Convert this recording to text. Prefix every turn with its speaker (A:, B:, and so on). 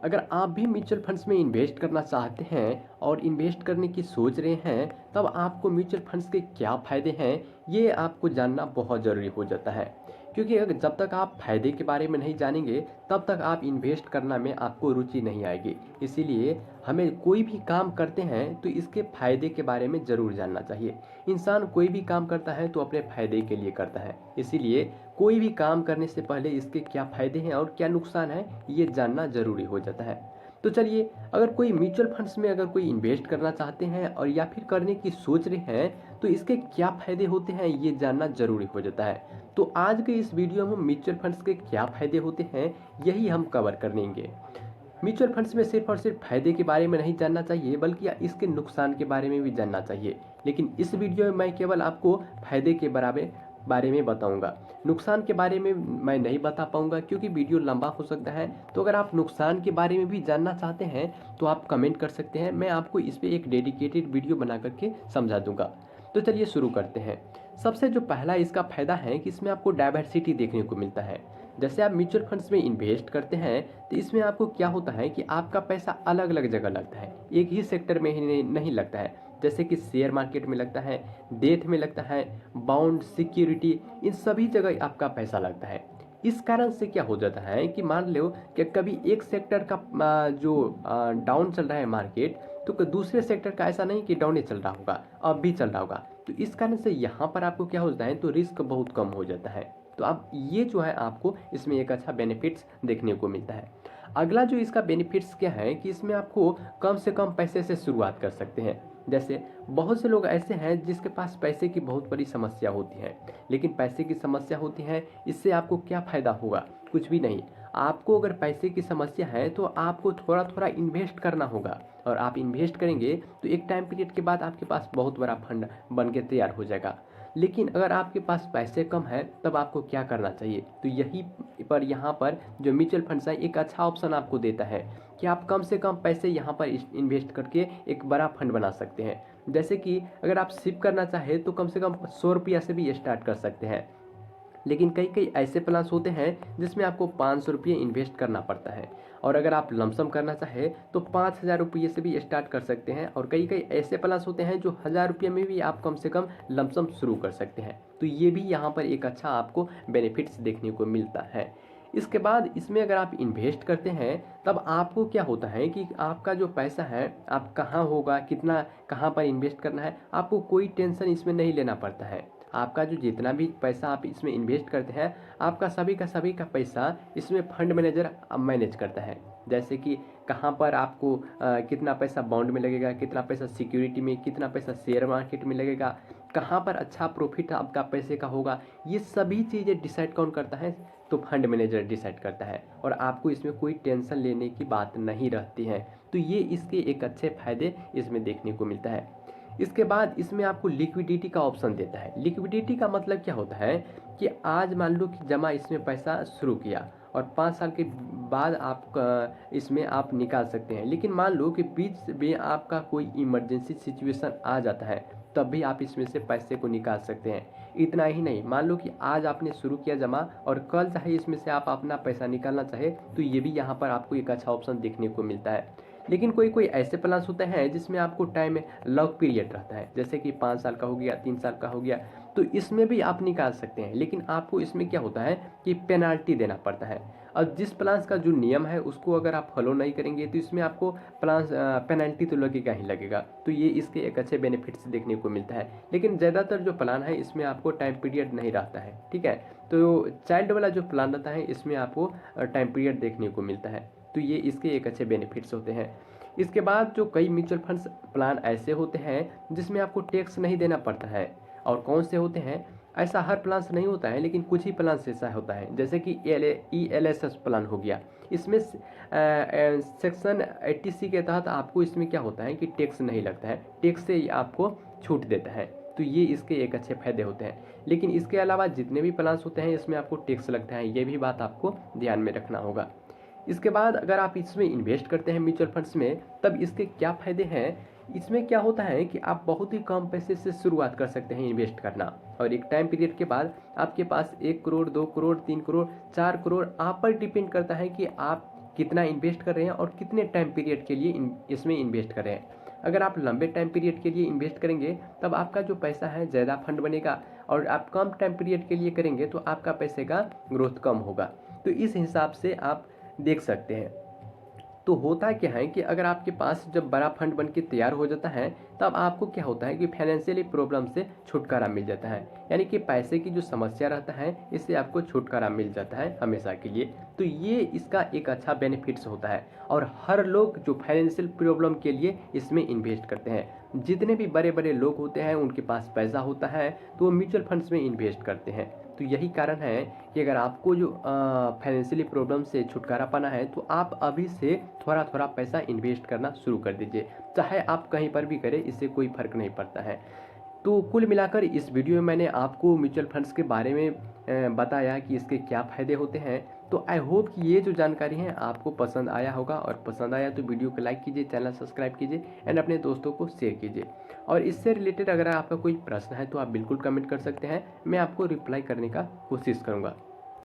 A: अगर आप भी म्यूचुअल फंड्स में इन्वेस्ट करना चाहते हैं और इन्वेस्ट करने की सोच रहे हैं, तब आपको म्यूचुअल फंड्स के क्या फ़ायदे हैं, ये आपको जानना बहुत ज़रूरी हो जाता है। क्योंकि अगर जब तक आप फ़ायदे के बारे में नहीं जानेंगे, तब तक आप इन्वेस्ट करना में आपको रुचि नहीं आएगी। इसीलिए हमें कोई भी काम करते हैं तो इसके फ़ायदे के बारे में ज़रूर जानना चाहिए। इंसान कोई भी काम करता है तो अपने फ़ायदे के लिए करता है। इसीलिए कोई भी काम करने से पहले इसके क्या फ़ायदे हैं और क्या नुकसान है, ये जानना ज़रूरी हो जाता है। तो चलिए, अगर कोई म्यूचुअल फंड्स में अगर कोई इन्वेस्ट करना चाहते हैं और या फिर करने की सोच रहे हैं, तो इसके क्या फ़ायदे होते हैं, ये जानना ज़रूरी हो जाता है। तो आज के इस वीडियो में म्यूचुअल फंड्स के क्या फ़ायदे होते हैं, यही हम कवर कर लेंगे। म्यूचुअल फंड्स में सिर्फ और सिर्फ फायदे के बारे में नहीं जानना चाहिए, बल्कि इसके नुकसान के बारे में भी जानना चाहिए। लेकिन इस वीडियो में मैं केवल आपको फायदे के बारे में बताऊंगा। नुकसान के बारे में मैं नहीं बता पाऊंगा क्योंकि वीडियो लंबा हो सकता है। तो अगर आप नुकसान के बारे में भी जानना चाहते हैं तो आप कमेंट कर सकते हैं, मैं आपको इस पर एक डेडिकेटेड वीडियो बना करके समझा दूंगा। तो चलिए शुरू करते हैं। सबसे जो पहला इसका फायदा है कि इसमें आपको डाइवर्सिटी देखने को मिलता है। जैसे आप म्यूचुअल फंड्स में इन्वेस्ट करते हैं तो इसमें आपको क्या होता है कि आपका पैसा अलग अलग जगह लगता है, एक ही सेक्टर में ही नहीं लगता है। जैसे कि शेयर मार्केट में लगता है, डेट में लगता है, बॉन्ड, सिक्योरिटी, इन सभी जगह आपका पैसा लगता है। इस कारण से क्या हो जाता है कि मान लो कि कभी एक सेक्टर का जो डाउन चल रहा है मार्केट, तो दूसरे सेक्टर का ऐसा नहीं कि डाउन ही चल रहा होगा, अब भी चल रहा होगा। तो इस कारण से यहाँ पर आपको क्या होता है, तो रिस्क बहुत कम हो जाता है। तो आप ये जो है आपको इसमें एक अच्छा बेनिफिट्स देखने को मिलता है। अगला जो इसका बेनिफिट्स क्या है कि इसमें आपको कम से कम पैसे से शुरुआत कर सकते हैं। जैसे बहुत से लोग ऐसे हैं जिसके पास पैसे की बहुत बड़ी समस्या होती है, लेकिन पैसे की समस्या होती है, इससे आपको क्या फ़ायदा होगा, कुछ भी नहीं। आपको अगर पैसे की समस्या है तो आपको थोड़ा थोड़ा इन्वेस्ट करना होगा, और आप इन्वेस्ट करेंगे तो एक टाइम पीरियड के बाद आपके पास बहुत बड़ा फंड बन के तैयार हो जाएगा। लेकिन अगर आपके पास पैसे कम है, तब आपको क्या करना चाहिए, तो यही पर यहाँ पर जो म्यूचुअल फंड्स है एक अच्छा ऑप्शन आपको देता है कि आप कम से कम पैसे यहाँ पर इन्वेस्ट करके एक बड़ा फंड बना सकते हैं। जैसे कि अगर आप सिप करना चाहें तो कम से कम 100 रुपया से भी स्टार्ट कर सकते हैं। लेकिन कई कई ऐसे प्लान्स होते हैं जिसमें आपको 500 रुपये इन्वेस्ट करना पड़ता है, और अगर आप लमसम करना चाहें तो 5,000 रुपये से भी स्टार्ट कर सकते हैं। और कई कई ऐसे प्लान्स होते हैं जो 1,000 रुपये में भी आप कम से कम लमसम शुरू कर सकते हैं। तो ये भी यहाँ पर एक अच्छा आपको बेनिफिट्स देखने को मिलता है। इसके बाद इसमें अगर आप इन्वेस्ट करते हैं, तब आपको क्या होता है कि आपका जो पैसा है आप कहाँ होगा, कितना, कहाँ पर इन्वेस्ट करना है, आपको कोई टेंशन इसमें नहीं लेना पड़ता है। आपका जो जितना भी पैसा आप इसमें इन्वेस्ट करते हैं, आपका सभी का पैसा इसमें फंड मैनेजर मैनेज करता है। जैसे कि कहाँ पर आपको कितना पैसा बॉन्ड में लगेगा, कितना पैसा सिक्योरिटी में, कितना पैसा शेयर मार्केट में लगेगा, कहाँ पर अच्छा प्रॉफिट आपका पैसे का होगा, ये सभी चीज़ें डिसाइड कौन करता है, तो फंड मैनेजर डिसाइड करता है। और आपको इसमें कोई टेंशन लेने की बात नहीं रहती है। तो ये इसके एक अच्छे फ़ायदे इसमें देखने को मिलता है। इसके बाद इसमें आपको लिक्विडिटी का ऑप्शन देता है। लिक्विडिटी का मतलब क्या होता है कि आज मान लो कि जमा इसमें पैसा शुरू किया और 5 साल के बाद आप इसमें आप निकाल सकते हैं। लेकिन मान लो कि बीच में आपका कोई इमरजेंसी सिचुएशन आ जाता है, तब भी आप इसमें से पैसे को निकाल सकते हैं। इतना ही नहीं, मान लो कि आज आपने शुरू किया जमा और कल चाहे इसमें से आप अपना पैसा निकालना चाहे, तो ये भी यहाँ पर आपको एक अच्छा ऑप्शन देखने को मिलता है। लेकिन कोई कोई ऐसे प्लान्स होते हैं जिसमें आपको टाइम लॉक पीरियड रहता है, जैसे कि 5 साल का हो गया, 3 साल का हो गया, तो इसमें भी आप निकाल सकते हैं। लेकिन आपको इसमें क्या होता है कि पेनाल्टी देना पड़ता है, और जिस प्लान्स का जो नियम है उसको अगर आप फॉलो नहीं करेंगे तो इसमें आपको प्लान्स पेनल्टी तो लगेगा ही लगेगा। तो ये इसके एक अच्छे बेनिफिट्स देखने को मिलता है। लेकिन ज़्यादातर जो प्लान है इसमें आपको टाइम पीरियड नहीं रहता है, ठीक है। तो चाइल्ड वाला जो प्लान रहता है इसमें आपको टाइम पीरियड देखने को मिलता है। तो ये इसके एक अच्छे बेनिफिट्स होते हैं। इसके बाद जो कई म्यूचुअल फंड्स प्लान ऐसे होते हैं जिसमें आपको टैक्स नहीं देना पड़ता है। और कौन से होते हैं, ऐसा हर प्लान से नहीं होता है, लेकिन कुछ ही प्लान से ऐसा होता है। जैसे कि ELSS प्लान हो गया, इसमें सेक्शन 80C के तहत आपको इसमें क्या होता है कि टैक्स नहीं लगता है, टैक्स से आपको छूट देता है। तो ये इसके एक अच्छे फायदे होते हैं। लेकिन इसके अलावा जितने भी प्लान्स होते हैं इसमें आपको टैक्स लगता है, ये भी बात आपको ध्यान में रखना होगा। इसके बाद अगर आप इसमें इन्वेस्ट करते हैं म्यूचुअल फंड्स में, तब इसके क्या फ़ायदे हैं। इसमें क्या होता है कि आप बहुत ही कम पैसे से शुरुआत कर सकते हैं इन्वेस्ट करना, और एक टाइम पीरियड के बाद आपके पास 1 करोड़, 2 करोड़, 3 करोड़, 4 करोड़ आप पर डिपेंड करता है कि आप कितना इन्वेस्ट कर रहे हैं और कितने टाइम पीरियड के लिए इसमें इन्वेस्ट कर रहे हैं। अगर आप लंबे टाइम पीरियड के लिए इन्वेस्ट करेंगे तब आपका जो पैसा है ज़्यादा फंड बनेगा, और आप कम टाइम पीरियड के लिए करेंगे तो आपका पैसे का ग्रोथ कम होगा। तो इस हिसाब से आप देख सकते हैं। तो होता क्या है कि अगर आपके पास जब बड़ा फंड बन के तैयार हो जाता है तब आपको क्या होता है कि फाइनेंशियली प्रॉब्लम से छुटकारा मिल जाता है, यानी कि पैसे की जो समस्या रहता है इससे आपको छुटकारा मिल जाता है हमेशा के लिए। तो ये इसका एक अच्छा बेनिफिट्स होता है, और हर लोग जो फाइनेंशियल प्रॉब्लम के लिए इसमें इन्वेस्ट करते हैं, जितने भी बड़े बड़े लोग होते हैं उनके पास पैसा होता है तो वो म्यूचुअल फंड्स में इन्वेस्ट करते हैं। तो यही कारण है कि अगर आपको जो फाइनेंशियली प्रॉब्लम से छुटकारा पाना है तो आप अभी से थोड़ा थोड़ा पैसा इन्वेस्ट करना शुरू कर दीजिए, चाहे आप कहीं पर भी करें, इससे कोई फ़र्क नहीं पड़ता है। तो कुल मिलाकर इस वीडियो में मैंने आपको म्यूचुअल फंड्स के बारे में बताया कि इसके क्या फ़ायदे होते हैं। तो आई होप कि ये जो जानकारी है आपको पसंद आया होगा, और पसंद आया तो वीडियो को लाइक कीजिए, चैनल सब्सक्राइब कीजिए एंड अपने दोस्तों को शेयर कीजिए। और इससे रिलेटेड अगर आपका कोई प्रश्न है तो आप बिल्कुल कमेंट कर सकते हैं, मैं आपको रिप्लाई करने का कोशिश करूँगा।